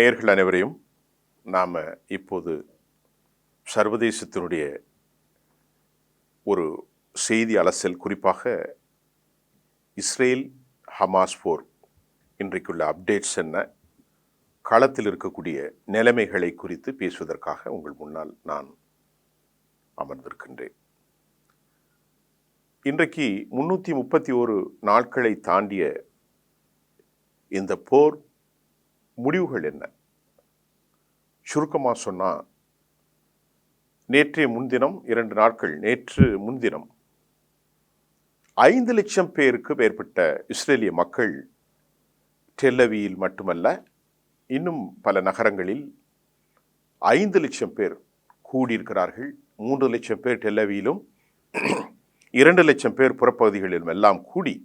நேயர்கள் அனைவரையும் நாம் இப்போது சர்வதேசத்தினுடைய ஒரு செய்தி அலசல், குறிப்பாக இஸ்ரேல் ஹமாஸ் போர் இன்றைக்குள்ள அப்டேட்ஸ் என்ன, களத்தில் இருக்கக்கூடிய நிலைமைகளை குறித்து பேசுவதற்காக உங்கள் முன்னால் நான் அமர்ந்திருக்கின்றேன். இன்றைக்கு 331 நாட்களை தாண்டிய இந்த போர் முடிவுகள் என்ன? சுருக்கமாக சொன்னால், நேற்றைய முன்தினம் 2 நாட்கள், நேற்று முன்தினம் 5 லட்சம் பேருக்கு மேற்பட்ட இஸ்ரேலிய மக்கள் டெல் அவீவில் மட்டுமல்ல, இன்னும் பல நகரங்களில் 5 லட்சம் பேர் கூடியிருக்கிறார்கள். 3 லட்சம் பேர் டெல் அவீவிலும் 2 லட்சம் பேர் புறப்பகுதிகளிலும் எல்லாம் கூடி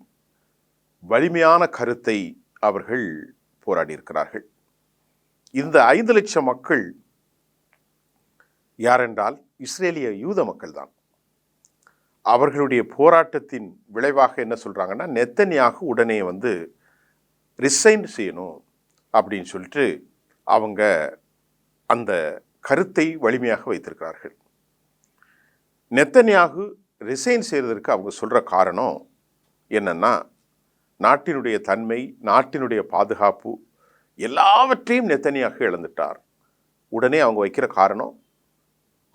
வலிமையான கருத்தை அவர்கள் போராடியிருக்கிறார்கள். இந்த 5 லட்சம் மக்கள் யாரென்றால் இஸ்ரேலிய யூத மக்கள் தான். அவர்களுடைய போராட்டத்தின் விளைவாக என்ன சொல்றாங்கன்னா, நெத்தன்யாகு உடனே ரிசைன் செய்யணும் அப்படின்னு சொல்லிட்டு அவங்க அந்த கருத்தை வலிமையாக வைத்திருக்கிறார்கள். நெத்தன்யாகு ரிசைன் செய்வதற்கு அவங்க சொல்ற காரணம் என்னன்னா, நாட்டினுடைய தன்மை, நாட்டினுடைய பாதுகாப்பு எல்லாவற்றையும் நெத்தன்யாகு இழந்துட்டார். உடனே அவங்க வைக்கிற காரணம்,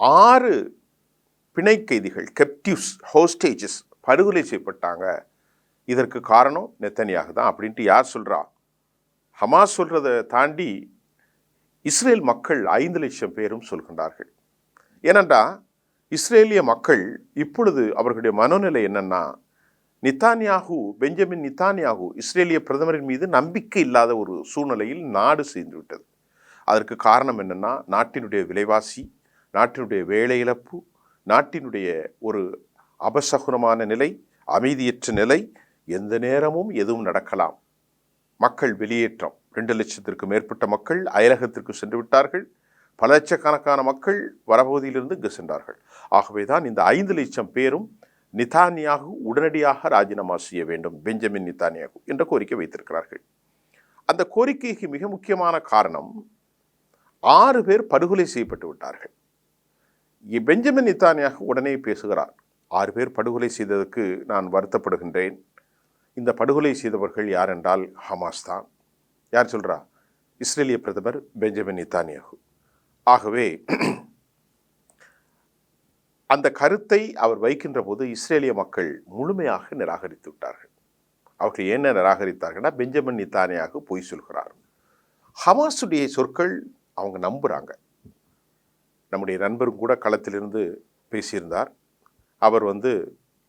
6 பிணை கைதிகள், கெப்டிவ்ஸ், ஹோஸ்டேஜஸ் படுகொலை செய்யப்பட்டாங்க. இதற்கு காரணம் நெத்தன்யாகு தான் அப்படின்ட்டு யார் சொல்றா? ஹமாஸ் சொல்றதை தாண்டி இஸ்ரேல் மக்கள் 5 லட்சம் பேரும் சொல்கின்றார்கள். ஏனென்றா இஸ்ரேலிய மக்கள் இப்பொழுது அவர்களுடைய மனோநிலை என்னன்னா, பெஞ்சமின் நித்தான்யாகு இஸ்ரேலிய பிரதமரின் மீது நம்பிக்கை இல்லாத ஒரு சூழ்நிலையில் நாடு சேர்ந்து விட்டது. அதற்கு காரணம் என்னன்னா, நாட்டினுடைய விலைவாசி, நாட்டினுடைய வேலை இழப்பு, நாட்டினுடைய ஒரு அபசகுனமான நிலை, அமைதியற்ற நிலை, எந்த நேரமும் எதுவும் நடக்கலாம். மக்கள் வெளியேற்றம், 2 லட்சத்திற்கு மேற்பட்ட மக்கள் அயலகத்திற்கு சென்று விட்டார்கள். பல லட்சக்கணக்கான மக்கள் வடபகுதியிலிருந்து இங்கு சென்றார்கள். ஆகவேதான் இந்த 5 லட்சம் பேரும் நித்தான்யாகு உடனடியாக ராஜினாமா செய்ய வேண்டும், பெஞ்சமின் நித்தான்யாகு என்ற கோரிக்கை வைத்திருக்கிறார்கள். அந்த கோரிக்கைக்கு மிக முக்கியமான காரணம், 6 பேர் படுகொலை செய்யப்பட்டு விட்டார்கள். பெஞ்சமின் நித்தான்யாகு உடனே பேசுகிறார், 6 பேர் படுகொலை செய்ததற்கு நான் வருத்தப்படுகின்றேன். இந்த படுகொலை செய்தவர்கள் யார் என்றால் ஹமாஸ் தான். யார் சொல்றா? இஸ்ரேலிய பிரதமர் பெஞ்சமின் நித்தான்யாகு. ஆகவே அந்த கருத்தை அவர் வைக்கின்ற போது இஸ்ரேலிய மக்கள் முழுமையாக நிராகரித்து விட்டார்கள். அவர்கள் என்ன நிராகரித்தார்கள்னா, பெஞ்சமின் நித்தான்யாகு பொய் சொல்கிறார். ஹமாஸுடைய சொற்கள் அவங்க நம்புறாங்க. நம்முடைய நண்பரும் கூட களத்திலிருந்து பேசியிருந்தார். அவர்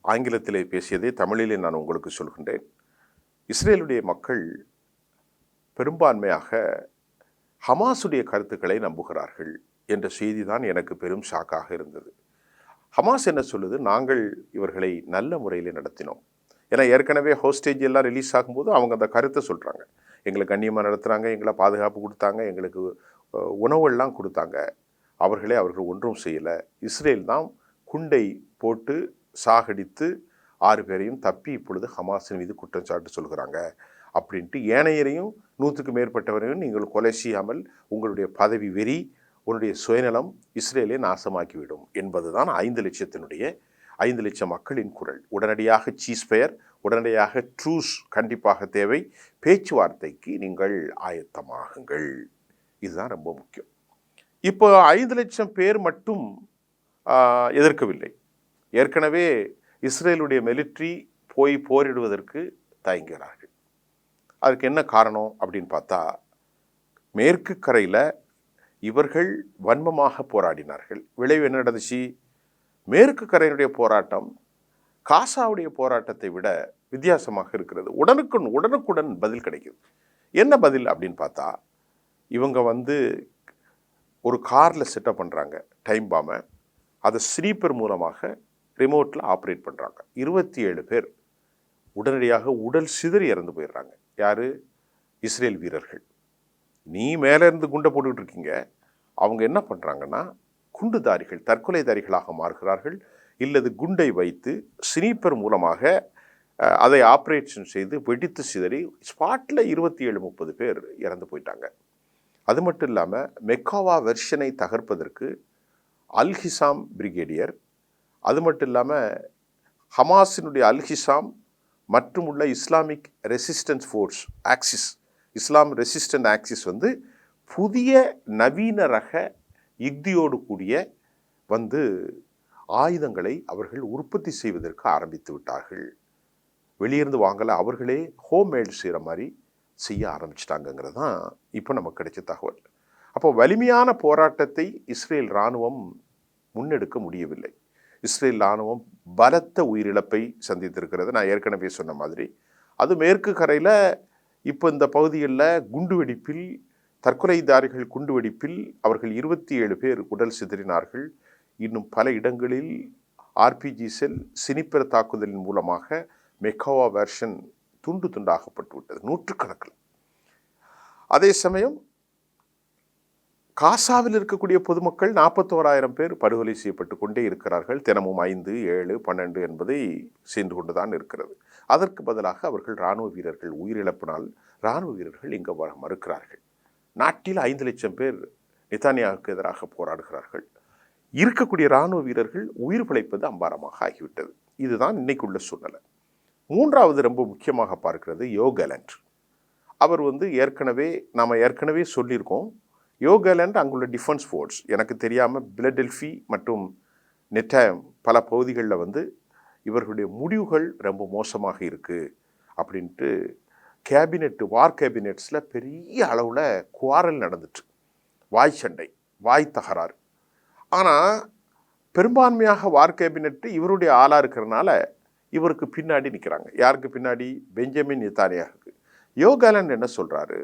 ஆங்கிலத்திலே பேசியதை தமிழிலே நான் உங்களுக்கு சொல்கின்றேன். இஸ்ரேலுடைய மக்கள் பெரும்பான்மையாக ஹமாஸுடைய கருத்துக்களை நம்புகிறார்கள் என்ற செய்தி தான் எனக்கு பெரும் ஷாக்காக இருந்தது. ஹமாஸ் என்ன சொல்லுது? நாங்கள் இவர்களை நல்ல முறையில் நடத்தினோம். ஏன்னா ஏற்கனவே ஹோஸ்டேஜ் எல்லாம் ரிலீஸ் ஆகும்போது அவங்க அந்த கருத்தை சொல்கிறாங்க. எங்களை கண்ணியமாக நடத்துகிறாங்க, எங்களை பாதுகாப்பு கொடுத்தாங்க, எங்களுக்கு உணவெல்லாம் கொடுத்தாங்க. அவர்கள் ஒன்றும் செய்யலை. இஸ்ரேல் தான் குண்டை போட்டு சாகடித்து 6 பேரையும் தப்பி இப்பொழுது ஹமாஸின் மீது குற்றச்சாட்டு சொல்கிறாங்க அப்படின்ட்டு ஏனையரையும் 100க்கு மேற்பட்டவரையும் நீங்கள் கொலை செய்யாமல் உங்களுடைய பதவி வெறி, உன்னுடைய சுயநலம் இஸ்ரேலை நாசமாக்கிவிடும் என்பதுதான் 5 லட்சம் மக்களின் குரல். உடனடியாக சீஸ்ஃபயர், உடனடியாக ட்ரூஸ் கண்டிப்பாக தேவை, பேச்சுவார்த்தைக்கு நீங்கள் ஆயத்தமாகுங்கள். இதுதான் ரொம்ப முக்கியம். இப்போ 5 லட்சம் பேர் மட்டும் எதிர்க்கவில்லை. ஏற்கனவே இஸ்ரேலுடைய மிலிட்ரி போய் போரிடுவதற்கு தயங்குகிறார்கள். அதுக்கு என்ன காரணம் அப்படின்னு பார்த்தா, மேற்கு கரையில் இவர்கள் வன்மமாக போராடினார்கள். விளைவு என்ன நடந்துச்சு? மேற்கு கரையினுடைய போராட்டம் காசாவுடைய போராட்டத்தை விட வித்தியாசமாக இருக்கிறது. உடனுக்குடன் பதில் கிடைக்குது. என்ன பதில் அப்படின்னு பார்த்தா, இவங்க ஒரு காரில் செட்டப் பண்ணுறாங்க டைம் பாம்பை. அதை ஸ்னீப்பர் மூலமாக ரிமோட்டில் ஆப்ரேட் பண்ணுறாங்க. 27 பேர் உடனடியாக உடல் சிதறி இறந்து போயிடுறாங்க. யார்? இஸ்ரேல் வீரர்கள். நீ மேலே இருந்து குண்டை போட்டுக்கிட்டு இருக்கீங்க. அவங்க என்ன பண்ணுறாங்கன்னா, குண்டுதாரிகள், தற்கொலைதாரிகளாக மாறுகிறார்கள். இல்லது குண்டை வைத்து ஸ்னீப்பர் மூலமாக அதை ஆப்ரேஷன் செய்து வெடித்து சிதறி ஸ்பாட்டில் 27-30 பேர் இறந்து போயிட்டாங்க. அது மட்டும் இல்லாமல் மெக்காவா வெர்ஷனை தகர்ப்பதற்கு அல்ஹிசாம் பிரிகேடியர், அது மட்டும் இல்லாமல் ஹமாஸினுடைய அல்ஹிசாம் மற்றும் உள்ள இஸ்லாமிக் ரெசிஸ்டன்ஸ் ஃபோர்ஸ் ஆக்சிஸ், இஸ்லாம் ரெசிஸ்டன்ட் ஆக்சிஸ் புதிய நவீன ரக யுக்தியோடு கூடிய ஆயுதங்களை அவர்கள் உற்பத்தி செய்வதற்கு ஆரம்பித்து விட்டார்கள். வெளியிருந்து வாங்கலை, அவர்களே ஹோம்மேட் செய்கிற மாதிரி செய்ய ஆரம்பிச்சிட்டாங்கிறது தான் இப்போ நமக்கு கிடைச்ச தகவல். அப்போ வலிமையான போராட்டத்தை இஸ்ரேல் இராணுவம் முன்னெடுக்க முடியவில்லை. இஸ்ரேல் இராணுவம் பலத்த உயிரிழப்பை சந்தித்திருக்கிறது. நான் ஏற்கனவே சொன்ன மாதிரி அது மேற்கு கரையில் இப்போ இந்த பகுதிகளில் குண்டுவெடிப்பில், தற்கொலைதாரிகள் குண்டுவெடிப்பில் அவர்கள் 27 பேர் உடல் சிதறினார்கள். இன்னும் பல இடங்களில் ஆர்பிஜி செல் சினிப்பர் தாக்குதலின் மூலமாக மெக்காவா வெர்ஷன் துண்டு துண்டாகப்பட்டு விட்டது நூற்றுக்கணக்கில். அதே சமயம் காசாவில் இருக்கக்கூடிய பொதுமக்கள் 41,000 பேர் படுகொலை செய்யப்பட்டு கொண்டே இருக்கிறார்கள். தினமும் 5, 7, 12 என்பதை சென்று கொண்டுதான் இருக்கிறது. அதற்கு பதிலாக அவர்கள் இராணுவ வீரர்கள் உயிரிழப்பினால் இராணுவ வீரர்கள் இங்கே மறுக்கிறார்கள். நாட்டில் 5 லட்சம் பேர் நெதன்யாகுவுக்கு எதிராக போராடுகிறார்கள். இருக்கக்கூடிய இராணுவ வீரர்கள் உயிர் பிழைப்பது அம்பாரமாக ஆகிவிட்டது. இதுதான் இன்னைக்குள்ள சூழ்நிலை. மூன்றாவது ரொம்ப முக்கியமாக பார்க்கிறது யோவ் கேலண்ட். அவர் நாம் ஏற்கனவே சொல்லியிருக்கோம். யோவ் கேலண்ட் அங்குள்ள டிஃபென்ஸ் ஃபோர்ஸ், எனக்கு தெரியாமல் பிலடெல்ஃபி மற்றும் நெட்டாயம் பல பகுதிகளில் இவர்களுடைய முடிவுகள் ரொம்ப மோசமாக இருக்குது அப்படின்ட்டு வார் கேபினெட்ஸில் பெரிய அளவில் குவாரல் நடந்துட்டு, வாய் சண்டை, வாய் தகராறு. ஆனால் பெரும்பான்மையாக வார் கேபினெட்டு இவருடைய ஆளாக இருக்கிறனால இவருக்கு பின்னாடி நிற்கிறாங்க. யாருக்கு பின்னாடி? பெஞ்சமின் நெதன்யாகுவுக்கு. யோவ் கேலண்ட் என்ன சொல்கிறாரு,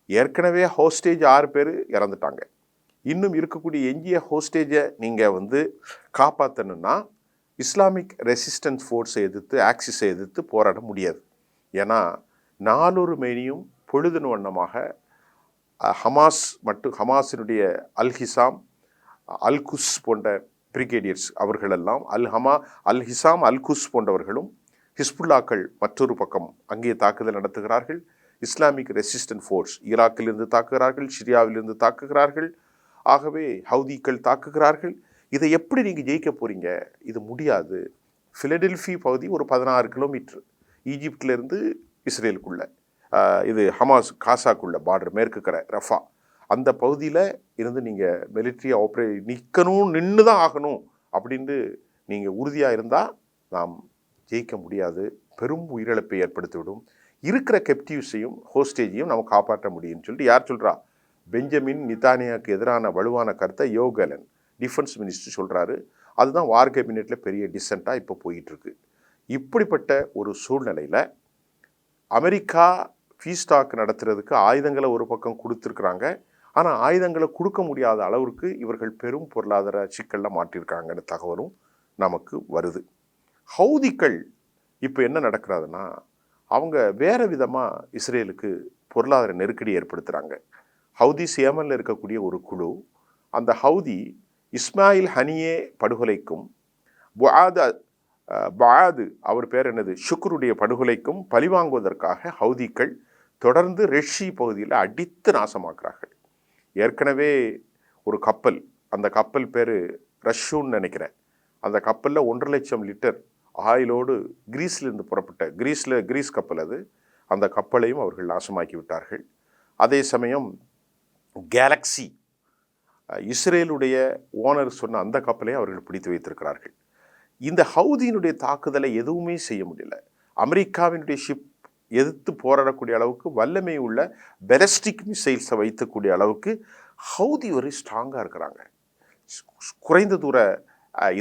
ஏற்கனவே ஹோஸ்டேஜ் 6 பேர் இறந்துட்டாங்க. இன்னும் இருக்கக்கூடிய எஞ்சிய ஹோஸ்டேஜை நீங்கள் காப்பாற்றணுன்னா இஸ்லாமிக் ரெசிஸ்டன்ஸ் ஃபோர்ஸை எதிர்த்து, ஆக்சிஸை எதிர்த்து போராட முடியாது. ஏன்னா நாளொரு மேனியும் பொழுதுன வண்ணமாக ஹமாஸினுடைய அல்ஹிசாம், அல்குஸ் போன்ற பிரிகேடியர்ஸ் அவர்களெல்லாம் அல்ஹிசாம், அல்குஸ் போன்றவர்களும் ஹிஸ்புல்லாக்கள் மற்றொரு பக்கம் அங்கே தாக்குதல் நடத்துகிறார்கள். இஸ்லாமிக் ரெசிஸ்டன்ட் ஃபோர்ஸ் ஈராக்கிலிருந்து தாக்குகிறார்கள், சிரியாவிலிருந்து தாக்குகிறார்கள். ஆகவே ஹவுதிகள் தாக்குகிறார்கள். இதை எப்படி நீங்கள் ஜெயிக்க போகிறீங்க? இது முடியாது. பிலடெல்ஃபி பகுதி ஒரு 16 கிலோமீட்டர் ஈஜிப்டிலிருந்து இஸ்ரேலுக்குள்ள, இது ஹமாஸ் காசாக்குள்ள பார்டர், மேற்கு கரை ரஃபா, அந்த பகுதியில் இருந்து நீங்கள் மிலிட்ரி நின்று தான் ஆகணும் அப்படின்ட்டு நீங்கள் உறுதியாக இருந்தால் நாம் ஜெயிக்க முடியாது. பெரும் உயிரிழப்பை ஏற்படுத்திவிடும். இருக்கிற கெப்டிவ்ஸையும் ஹோஸ்டேஜையும் நம்ம காப்பாற்ற முடியும்னு சொல்லிட்டு யார் சொல்கிறா? பெஞ்சமின் நெதன்யாகுவுக்கு எதிரான வலுவான கருத்தை யோவ் கேலண்ட் டிஃபென்ஸ் மினிஸ்டர் சொல்கிறாரு. அதுதான் வார் கேபினெட்டில் பெரிய டிசென்ட்டாக இப்போ போயிட்டுருக்கு. இப்படிப்பட்ட ஒரு சூழ்நிலையில் அமெரிக்கா ஃபீஸ்டாக் நடத்துறதுக்கு ஆயுதங்களை ஒரு பக்கம் கொடுத்துருக்குறாங்க. ஆனால் ஆயுதங்களை கொடுக்க முடியாத அளவிற்கு இவர்கள் பெரும் பொருளாதார சிக்கலில் மாட்டியிருக்காங்கன்னு தகவலும் நமக்கு வருது. ஹவுதிகள் இப்போ என்ன நடக்கிறதுனா, அவங்க வேறு விதமாக இஸ்ரேலுக்கு பொருளாதார நெருக்கடி ஏற்படுத்துகிறாங்க. ஹவுதிஸ் ஏமனில் இருக்கக்கூடிய ஒரு குழு, அந்த ஹவுதி இஸ்மாயில் ஹனியே படுகொலைக்கும் பஆது அவர் பேர் ஷுக்ருடைய படுகொலைக்கும் பழிவாங்குவதற்காக ஹவுதிகள் தொடர்ந்து ரெஷி பகுதியில் அடித்து நாசமாக்குறார்கள். ஏற்கனவே ஒரு கப்பல், அந்த கப்பல் பேர் ரஷ்ஷூன்னு நினைக்கிறேன், அந்த கப்பலில் 1.5 லட்சம் லிட்டர் ஆயிலோடு கிரீஸ்லேருந்து புறப்பட்ட கிரீஸ் கப்பல் அது, அந்த கப்பலையும் அவர்கள் நாசமாக்கி விட்டார்கள். அதே சமயம் கேலக்ஸி, இஸ்ரேலுடைய ஓனர் சொன்ன அந்த கப்பலை அவர்கள் பிடித்து வைத்திருக்கிறார்கள். இந்த ஹவுதியினுடைய தாக்குதலை எதுவுமே செய்ய முடியல. அமெரிக்காவினுடைய ஷிப் எதிர்த்து போராடக்கூடிய அளவுக்கு வல்லமை உள்ள பெலஸ்டிக் மிசைல்ஸை வைக்கக்கூடிய அளவுக்கு ஹவுதி ஒரு ஸ்ட்ராங்காக இருக்கிறாங்க. குறைந்த தூர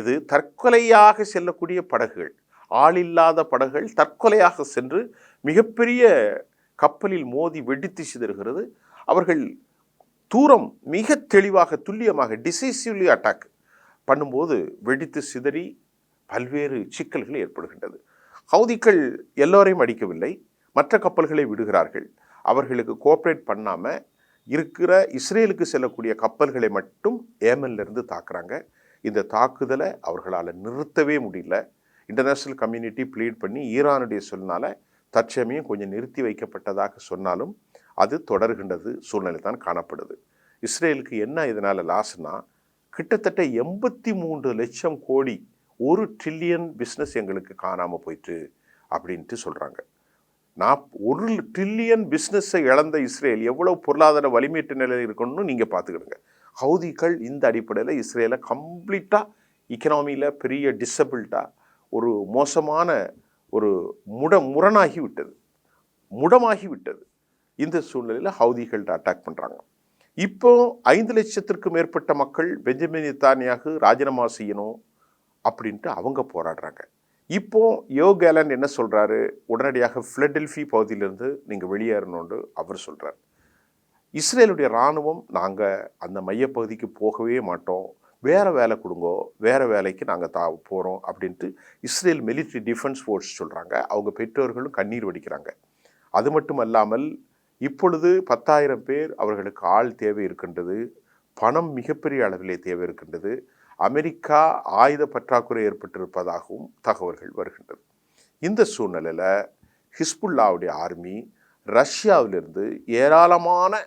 இது தற்கொலையாக செல்லக்கூடிய படகுகள், ஆளில்லாத படகுகள் தற்கொலையாக சென்று மிகப்பெரிய கப்பலில் மோதி வெடித்து சிதறுகிறது. அவர்கள் தூரம் மிக தெளிவாக துல்லியமாக டிசைசிவ்லி அட்டாக் பண்ணும்போது வெடித்து சிதறி பல்வேறு சிக்கல்கள் ஏற்படுகின்றது. ஹவுதிகள் எல்லோரையும் அடிக்கவில்லை, மற்ற கப்பல்களை விடுகிறார்கள். அவர்களுக்கு கோஆப்ரேட் பண்ணாமல் இருக்கிற இஸ்ரேலுக்கு செல்லக்கூடிய கப்பல்களை மட்டும் ஏமன்லேருந்து தாக்குறாங்க. இந்த தாக்குதலை அவர்களால் நிறுத்தவே முடியல. இன்டர்நேஷ்னல் கம்யூனிட்டி ப்ளீட் பண்ணி ஈரானுடைய சொன்னால தற்சமயம் கொஞ்சம் நிறுத்தி வைக்கப்பட்டதாக சொன்னாலும் அது தொடர்கின்றது சூழ்நிலை தான் காணப்படுது. இஸ்ரேலுக்கு என்ன இதனால் லாஸ்னா, கிட்டத்தட்ட 83 லட்சம் கோடி, 1 ட்ரில்லியன் பிஸ்னஸ் எங்களுக்கு காணாமல் போயிட்டு அப்படின்ட்டு சொல்கிறாங்க. 1 ட்ரில்லியன் பிஸ்னஸை இழந்த இஸ்ரேல் எவ்வளவு பொருளாதார வலிமையற்ற நிலையில் இருக்கணும்னு நீங்கள் பார்த்துக்கிடுங்க. ஹவுதிகள் இந்த அடிப்படையில் இஸ்ரேலை கம்ப்ளீட்டாக இக்கனாமியில் பெரிய டிசபிள்டாக ஒரு மோசமான ஒரு முரணாகி விட்டது, முடமாகி விட்டது. இந்த சூழ்நிலையில் ஹவுதிகள் அட்டாக் பண்ணுறாங்க. இப்போ 5 லட்சத்திற்கும் மேற்பட்ட மக்கள் பெஞ்சமின் நெத்தன்யாகு ராஜினாமா செய்யணும் அப்படின்ட்டு அவங்க போராடுறாங்க. இப்போ யோ கேலண்ட் என்ன சொல்கிறாரு, உடனடியாக பிலடெல்ஃபி பகுதியிலிருந்து நீங்கள் வெளியேறணும்னு அவர் சொல்கிறார். இஸ்ரேலுடைய இராணுவம், நாங்கள் அந்த மையப்பகுதிக்கு போகவே மாட்டோம், வேறு வேலை கொடுங்கோ, வேறு வேலைக்கு நாங்கள் போகிறோம் அப்படின்ட்டு இஸ்ரேல் மிலிட்ரி டிஃபென்ஸ் ஃபோர்ஸ் சொல்கிறாங்க. அவங்க பெற்றோர்களும் கண்ணீர் வடிக்கிறாங்க. அது மட்டும் அல்லாமல் இப்பொழுது 10,000 பேர் அவர்களுக்கு ஆள் தேவை இருக்கின்றது, பணம் மிகப்பெரிய அளவிலே தேவை இருக்கின்றது, அமெரிக்கா ஆயுத பற்றாக்குறை ஏற்பட்டிருப்பதாகவும் தகவல்கள் வருகின்றது. இந்த சூழ்நிலையில் ஹிஸ்புல்லாவுடைய ஆர்மி ரஷ்யாவிலிருந்து ஏராளமான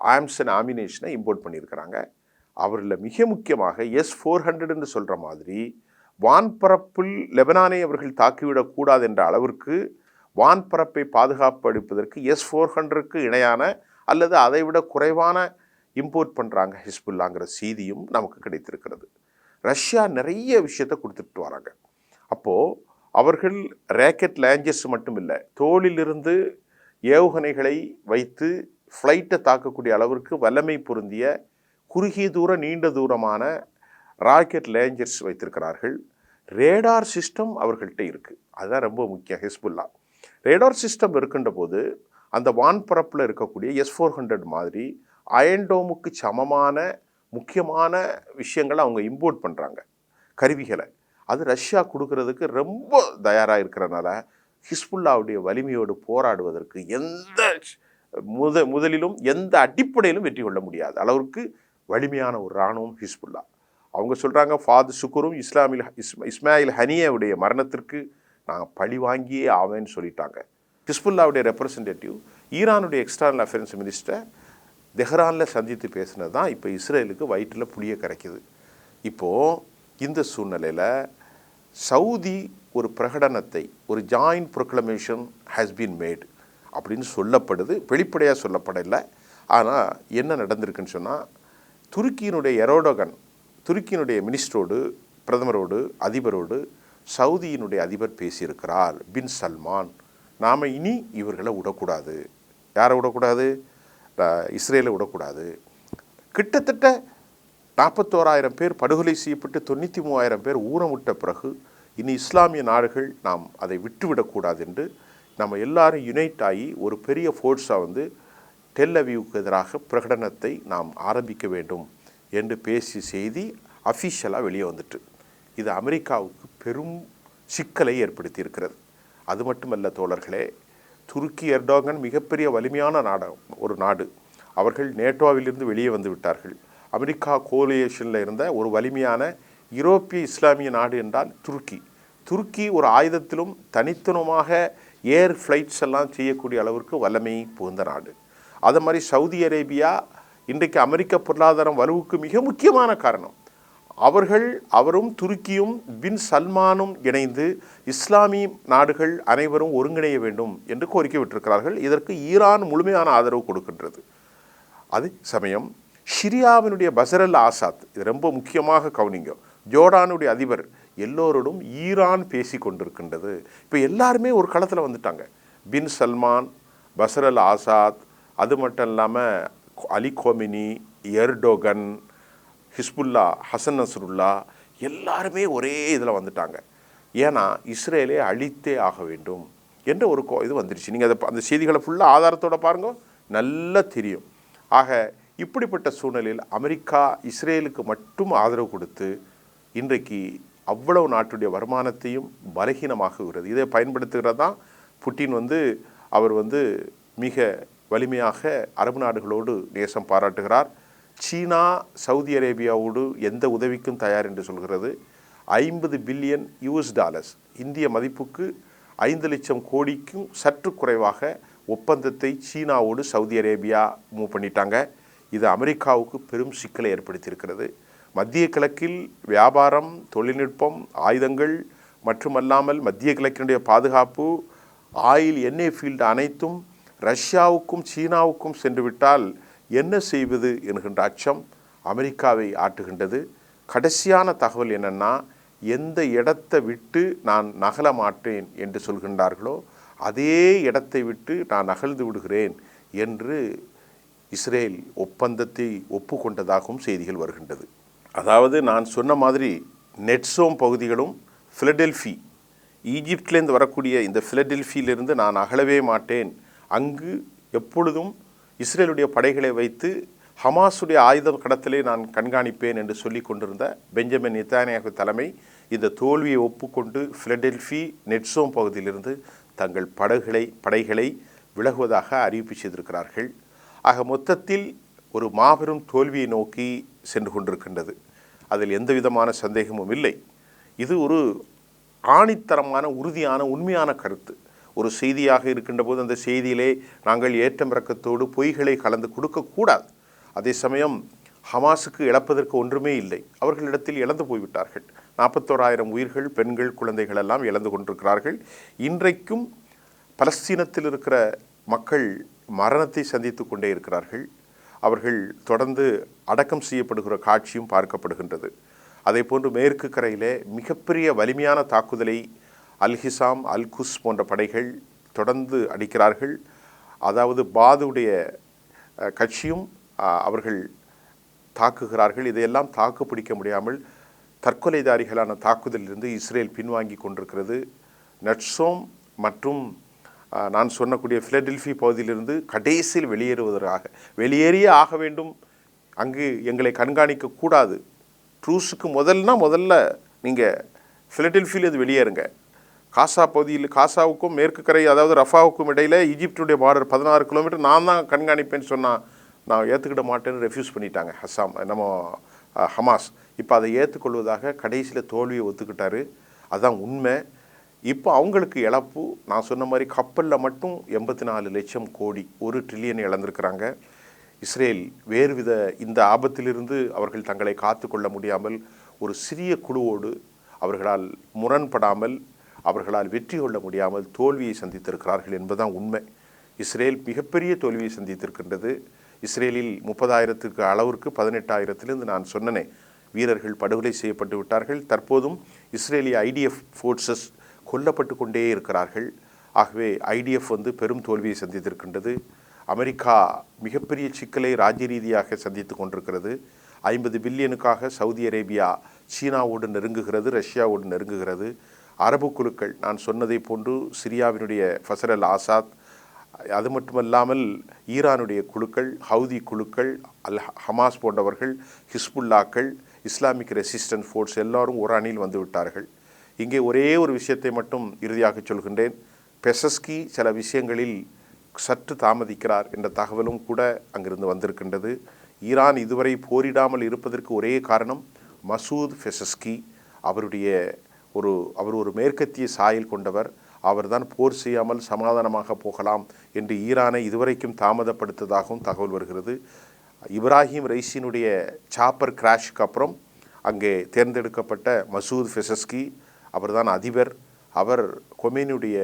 ஆர்ம்ஸ் அண்ட் ஆமினேஷனை இம்போர்ட் பண்ணியிருக்கிறாங்க. அவரில் மிக முக்கியமாக S-400 சொல்கிற மாதிரி வான்பரப்பில் லெபனானை அவர்கள் தாக்கிவிடக்கூடாது என்ற அளவிற்கு வான்பரப்பை பாதுகாப்பு அளிப்பதற்கு S-400க்கு இணையான அல்லது அதைவிட குறைவான இம்போர்ட் பண்ணுறாங்க ஹிஸ்புல்லாங்கிற செய்தியும் நமக்கு கிடைத்திருக்கிறது. ரஷ்யா நிறைய விஷயத்தை கொடுத்துட்டு வராங்க. அப்போது அவர்கள் ராக்கெட் லாஞ்சர்ஸ் மட்டும் இல்லை, தோளிலிருந்து ஏவுகணைகளை வைத்து ஃப்ளைட்டை தாக்கக்கூடிய அளவிற்கு வல்லமை பொருந்திய குறுகிய தூர நீண்ட தூரமான ராக்கெட் லாஞ்சர்ஸ் வைத்திருக்கிறார்கள். ரேடார் சிஸ்டம் அவர்கள்ட்ட இருக்குது. அதுதான் ரொம்ப முக்கியம். ஹிஸ்புல்லா ரேடார் சிஸ்டம் இருக்கின்ற போது அந்த வான்பரப்பில் இருக்கக்கூடிய S-400 மாதிரி அயன்டோமுக்கு சமமான முக்கியமான விஷயங்களை அவங்க இம்போர்ட் பண்ணுறாங்க, கருவிகளை. அது ரஷ்யா கொடுக்கறதுக்கு ரொம்ப தயாராக இருக்கிறனால ஹிஸ்புல்லாவுடைய வலிமையோடு போராடுவதற்கு முதலிலும் எந்த அடிப்படையிலும் வெற்றி கொள்ள முடியாத அளவுக்கு வலிமையான ஒரு இராணுவம் ஹிஸ்புல்லா. அவங்க சொல்கிறாங்க, ஃபாது சுக்குரும் இஸ்மாயில் ஹனியாவுடைய மரணத்திற்கு நான் பழி வாங்கியே ஆவேன்னு சொல்லிட்டாங்க. ஹிஸ்புல்லாவுடைய ரெப்ரசன்டேட்டிவ் ஈரானுடைய எக்ஸ்டர்னல் அஃபேர்ஸ் மினிஸ்டர் தெஹ்ரானில் சந்தித்து பேசினது தான் இப்போ இஸ்ரேலுக்கு வயிற்றில் புளியை கரைக்குது. இப்போது இந்த சூழ்நிலையில் சவுதி ஒரு பிரகடனத்தை, ஒரு joint proclamation has been made அப்படின்னு சொல்லப்படுது, வெளிப்படையாக சொல்லப்படலை. ஆனால் என்ன நடந்திருக்குன்னு சொன்னால், துருக்கியினுடைய எரோடோகன், துருக்கியினுடைய மினிஸ்டரோடு, பிரதமரோடு, அதிபரோடு சவுதியினுடைய அதிபர் பேசியிருக்கிறார், பின் சல்மான். நாம் இனி இவர்களை விடக்கூடாது. யாரை விடக்கூடாது? இஸ்ரேலை விடக்கூடாது. கிட்டத்தட்ட 41,000 பேர் படுகொலை செய்யப்பட்டு 93,000 பேர் ஊனமுட்ட பிறகு இனி இஸ்லாமிய நாடுகள் நாம் அதை விட்டுவிடக்கூடாது என்று நம்ம எல்லாரும் யுனைட் ஆகி ஒரு பெரிய ஃபோர்ஸாக டெல் அவீவுக்கு எதிராக பிரகடனத்தை நாம் ஆரம்பிக்க வேண்டும் என்று பேசிய செய்தி அஃபிஷியலாக வெளியே வந்துட்டு, இது அமெரிக்காவுக்கு பெரும் சிக்கலை ஏற்படுத்தி இருக்கிறது. அது மட்டுமல்ல தோழர்களே, துருக்கி எர்டோகன் மிகப்பெரிய வலிமையான ஒரு நாடு. அவர்கள் நேட்டோவிலிருந்து வெளியே வந்து விட்டார்கள். அமெரிக்கா கோலியேஷனில் இருந்த ஒரு வலிமையான யூரோப்பிய இஸ்லாமிய நாடு என்றால் துருக்கி ஒரு ஆயுதத்திலும் தனித்துவமாக ஏர் ஃப்ளைட்ஸ் எல்லாம் செய்யக்கூடிய அளவிற்கு வல்லமை புகுந்த நாடு. அது மாதிரி சவுதி அரேபியா இன்றைக்கு அமெரிக்க பொருளாதாரம் வலுவுக்கு மிக முக்கியமான காரணம். அவரும் துருக்கியும் பின் சல்மானும் இணைந்து இஸ்லாமிய நாடுகள் அனைவரும் ஒருங்கிணைய வேண்டும் என்று கோரிக்கை விட்டிருக்கிறார்கள். இதற்கு ஈரான் முழுமையான ஆதரவு கொடுக்கின்றது. அது சமயம் சிரியாவினுடைய பஷர் அல் ஆசாத், இது ரொம்ப முக்கியமாக கவனிங்க, ஜோர்டானுடைய அதிபர், எல்லோரோடும் ஈரான் பேசி கொண்டிருக்கின்றது. இப்போ எல்லாருமே ஒரு களத்தில் வந்துட்டாங்க. பின் சல்மான், பஷர் அல் ஆசாத், அது மட்டும் இல்லாமல் அலி கோமினி, எர்டோகன், ஹிஸ்புல்லா, ஹசன் நஸ்ருல்லா, எல்லாருமே ஒரே இதில் வந்துட்டாங்க. ஏன்னா இஸ்ரேலே அழித்தே ஆக வேண்டும் என்ற ஒரு இது வந்துருச்சு. நீங்கள் அந்த செய்திகளை ஃபுல்லாக ஆதாரத்தோடு பாருங்க, நல்லா தெரியும். ஆக இப்படிப்பட்ட சூழ்நிலையில் அமெரிக்கா இஸ்ரேலுக்கு மட்டும் ஆதரவு கொடுத்து இன்றைக்கு அவ்வளவு நாட்டுடைய வருமானத்தையும் பலகீனமாகுகிறது. இதை பயன்படுத்துகிறது தான் புட்டின் அவர் மிக வலிமையாக அரபு நாடுகளோடு நேசம் பாராட்டுகிறார். சீனா சவுதி அரேபியாவோடு எந்த உதவிக்கும் தயார் என்று சொல்கிறது. $50 பில்லியன், இந்திய மதிப்புக்கு 5 லட்சம் கோடிக்கும் சற்று குறைவாக ஒப்பந்தத்தை சீனாவோடு சவுதி அரேபியா மூவ் பண்ணிட்டாங்க. இது அமெரிக்காவுக்கு பெரும் சிக்கலை ஏற்படுத்தியிருக்கிறது. மத்திய கிழக்கில் வியாபாரம், தொழில்நுட்பம், ஆயுதங்கள் மட்டுமல்லாமல் மத்திய கிழக்கினுடைய பாதுகாப்பு, ஆயில், எண்ணெய் ஃபீல்டு அனைத்தும் ரஷ்யாவுக்கும் சீனாவுக்கும் சென்றுவிட்டால் என்ன செய்வது என்கின்ற அச்சம் அமெரிக்காவை ஆட்டுகின்றது. கடைசியான தகவல் என்னென்னா, எந்த இடத்தை விட்டு நான் நகல மாட்டேன் என்று சொல்கின்றார்களோ அதே இடத்தை விட்டு நான் நகர்ந்து விடுகிறேன் என்று இஸ்ரேல் ஒப்பந்தத்தை ஒப்புக்கொண்டதாகவும் செய்திகள் வருகின்றது. அதாவது நான் சொன்ன மாதிரி நெட்சோம் பகுதிகளும் பிலடெல்ஃபி, ஈஜிப்டிலேருந்து வரக்கூடிய இந்த பிலடெல்ஃபியிலிருந்து நான் அகலவே மாட்டேன், அங்கு எப்பொழுதும் இஸ்ரேலுடைய படைகளை வைத்து ஹமாஸுடைய ஆயுத கடத்தலை நான் கண்காணிப்பேன் என்று சொல்லி கொண்டிருந்த பெஞ்சமின் நெதன்யாகு தலைமை இந்த தோல்வியை ஒப்புக்கொண்டு பிலடெல்ஃபி, நெட்சோம் பகுதியிலிருந்து தங்கள் படைகளை விலகுவதாக அறிவிப்பு செய்திருக்கிறார்கள். ஆக மொத்தத்தில் ஒரு மாபெரும் தோல்வியை நோக்கி சென்று கொண்டிருக்கின்றது. அதில் எந்த விதமான சந்தேகமும் இல்லை. இது ஒரு ஆணித்தரமான, உறுதியான, உண்மையான கருத்து. ஒரு செய்தியாக இருக்கின்ற போது அந்த செய்தியிலே நாங்கள் ஏற்றம் இறக்கத்தோடு பொய்களை கலந்து கொடுக்கக்கூடாது. அதே சமயம் ஹமாஸுக்கு இழப்பதற்கு ஒன்றுமே இல்லை. அவர்களிடத்தில் இழந்து போய்விட்டார்கள். 41,000 உயிர்கள், பெண்கள், குழந்தைகள் எல்லாம் இழந்து கொண்டிருக்கிறார்கள். இன்றைக்கும் பலஸ்தீனத்தில் இருக்கிற மக்கள் மரணத்தை சந்தித்து கொண்டே இருக்கிறார்கள். அவர்கள் தொடர்ந்து அடக்கம் செய்யப்படுகிற காட்சியும் பார்க்கப்படுகின்றது. அதே போன்று மேற்கு கரையிலே மிகப்பெரிய வலிமையான தாக்குதலை அல்-ஹிசாம், அல்-குஸ் போன்ற படைகள் தொடர்ந்து அடிக்கிறார்கள். அதாவது பாதுடைய கட்சியும் அவர்கள் தாக்குகிறார்கள். இதையெல்லாம் தாக்கு பிடிக்க முடியாமல் தற்கொலைதாரிகளான தாக்குதலிலிருந்து இஸ்ரேல் பின்வாங்கி கொண்டிருக்கிறது. நட்சோம் மற்றும் நான் சொன்னக்கூடிய பிலடெல்ஃபி பகுதியிலிருந்து கடைசியில் வெளியேறியே ஆக வேண்டும். அங்கு எங்களை கண்காணிக்கக்கூடாது. ட்ரூஸுக்கு முதல்ல நீங்கள் பிலடெல்ஃபியிலிருந்து வெளியேறுங்க. காசா பகுதியில், காசாவுக்கும் மேற்கு கரை அதாவது ரஃபாவுக்கும் இடையில் ஈஜிப்டுடைய பார்டர் 16 கிலோமீட்டர் நான் தான் கண்காணிப்பேன்னு சொன்னால் நான் ஏற்றுக்கிட மாட்டேன்னு ரெஃப்யூஸ் பண்ணிட்டாங்க ஹமாஸ். இப்போ அதை ஏற்றுக்கொள்வதாக கடைசியில் தோல்வியை ஒத்துக்கிட்டாரு. அதுதான் உண்மை. இப்போ அவங்களுக்கு இழப்பு நான் சொன்ன மாதிரி கப்பலில் மட்டும் 84 லட்சம் கோடி, 1 ட்ரில்லியன் இழந்திருக்கிறாங்க. இஸ்ரேல் வேறுவித இந்த ஆபத்திலிருந்து அவர்கள் தங்களை காத்து கொள்ள முடியாமல் ஒரு சிறிய குழுவோடு அவர்களால் முரண்படாமல், அவர்களால் வெற்றி கொள்ள முடியாமல் தோல்வியை சந்தித்திருக்கிறார்கள் என்பதுதான் உண்மை. இஸ்ரேல் மிகப்பெரிய தோல்வியை சந்தித்திருக்கின்றது. இஸ்ரேலில் 30,000 அளவிற்கு 18,000 நான் சொன்னனே வீரர்கள் படுகொலை செய்யப்பட்டு விட்டார்கள். தற்போதும் இஸ்ரேலிய ஐடிஎஃப் ஃபோர்ஸஸ் கொல்லப்பட்டு கொண்டே இருக்கிறார்கள். ஆகவே ஐடிஎஃப் பெரும் தோல்வியை சந்தித்திருக்கின்றது. அமெரிக்கா மிகப்பெரிய சிக்கலை ராஜ்ய ரீதியாக சந்தித்து கொண்டிருக்கிறது. 50 பில்லியனுக்காக சவுதி அரேபியா சீனாவோடு நெருங்குகிறது, ரஷ்யாவோடு நெருங்குகிறது. அரபு குழுக்கள் நான் சொன்னதை போன்று சிரியாவினுடைய ஃபசர் அல் ஆசாத், அது மட்டுமல்லாமல் ஈரானுடைய குழுக்கள், ஹவுதி குழுக்கள், ஹமாஸ் போன்றவர்கள், ஹிஸ்புல்லாக்கள், இஸ்லாமிக் ரெசிஸ்டன்ஸ் ஃபோர்ஸ் எல்லாரும் ஒரு அணியில் வந்து விட்டார்கள். இங்கே ஒரே ஒரு விஷயத்தை மட்டும் இறுதியாக சொல்கின்றேன். பெசஸ்கி சில விஷயங்களில் சற்று தாமதிக்கிறார் என்ற தகவலும் கூட அங்கிருந்து வந்திருக்கின்றது. ஈரான் இதுவரை போரிடாமல் இருப்பதற்கு ஒரே காரணம் மசூத் பெசஸ்கி. அவர் ஒரு மேற்கத்திய சாயல் கொண்டவர். அவர்தான் போர் செய்யாமல் சமாதானமாக போகலாம் என்று ஈரானை இதுவரைக்கும் தாமதப்படுத்ததாகவும் தகவல் வருகிறது. இப்ராஹிம் ரைசினுடைய சாப்பர் கிராஷுக்கு அப்புறம் அங்கே தேர்ந்தெடுக்கப்பட்ட மசூத் பெசஸ்கி அவர்தான் அதிபர். அவர் கொமேனியுடைய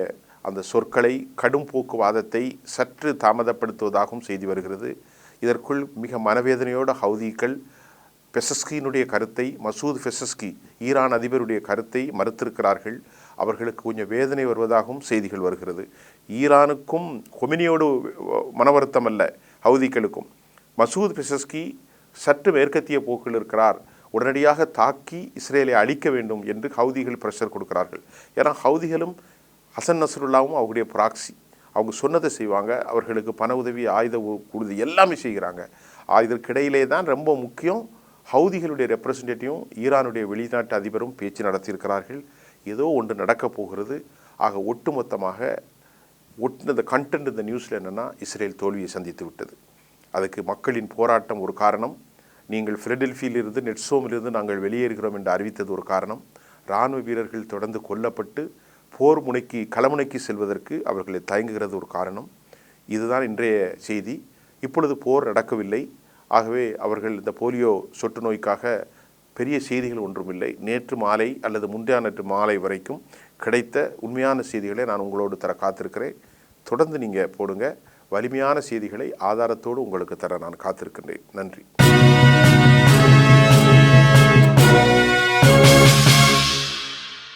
அந்த சொற்களை, கடும் போக்குவாதத்தை சற்று தாமதப்படுத்துவதாகவும் செய்தி வருகிறது. இதற்குள் மிக மனவேதனையோடு ஹவுதிகள் பெசஸ்கியினுடைய கருத்தை, மசூத் பெசஸ்கி ஈரான் அதிபருடைய கருத்தை மறுத்திருக்கிறார்கள். அவர்களுக்கு கொஞ்சம் வேதனை வருவதாகவும் செய்திகள் வருகிறது. ஈரானுக்கும் கொமினியோடு மனவருத்தம் அல்ல, ஹவுதிகளுக்கும். மசூத் பெசஸ்கி சற்று மேற்கத்திய போக்கில் இருக்கிறார், உடனடியாக தாக்கி இஸ்ரேலை அழிக்க வேண்டும் என்று ஹவுதிகள் ப்ரெஷர் கொடுக்கிறார்கள். ஏன்னா ஹவுதிகளும் ஹசன் நஸ்ருல்லாவும் அவங்களுடைய ப்ராக்சி, அவங்க சொன்னதை செய்வாங்க. அவர்களுக்கு பண உதவி, ஆயுத குழுது எல்லாமே செய்கிறாங்க. இதற்கிடையிலே தான் ரொம்ப முக்கியம், ஹவுதிகளுடைய ரெப்ரசன்டேட்டிவும் ஈரானுடைய வெளிநாட்டு அதிபரும் பேச்சு நடத்தியிருக்கிறார்கள். ஏதோ ஒன்று நடக்கப் போகிறது. ஆக ஒட்டுமொத்தமாக இந்த கண்டென்ட் இந்த நியூஸில் என்னென்னா, இஸ்ரேல் தோல்வியை சந்தித்து விட்டது. அதுக்கு மக்களின் போராட்டம் ஒரு காரணம். நீங்கள் பிலடெல்ஃபியிலிருந்து, நெட்சோமிலிருந்து நாங்கள் வெளியேறுகிறோம் என்று அறிவித்தது ஒரு காரணம். இராணுவ வீரர்கள் தொடர்ந்து கொல்லப்பட்டு போர் முனைக்கு, களமுனைக்கு செல்வதற்கு அவர்களை தயங்குகிறது ஒரு காரணம். இதுதான் இன்றைய செய்தி. இப்பொழுது போர் நடக்கவில்லை. ஆகவே அவர்கள் இந்த போலியோ சொட்டு நோய்க்காக பெரிய செய்திகள் ஒன்றுமில்லை. நேற்று மாலை அல்லது முந்தைய நேற்று மாலை வரைக்கும் கிடைத்த உண்மையான செய்திகளை நான் உங்களோடு தர காத்திருக்கிறேன். தொடர்ந்து நீங்கள் போடுங்க. வலிமையான செய்திகளை ஆதாரத்தோடு உங்களுக்கு தர நான் காத்திருக்கின்றேன். நன்றி.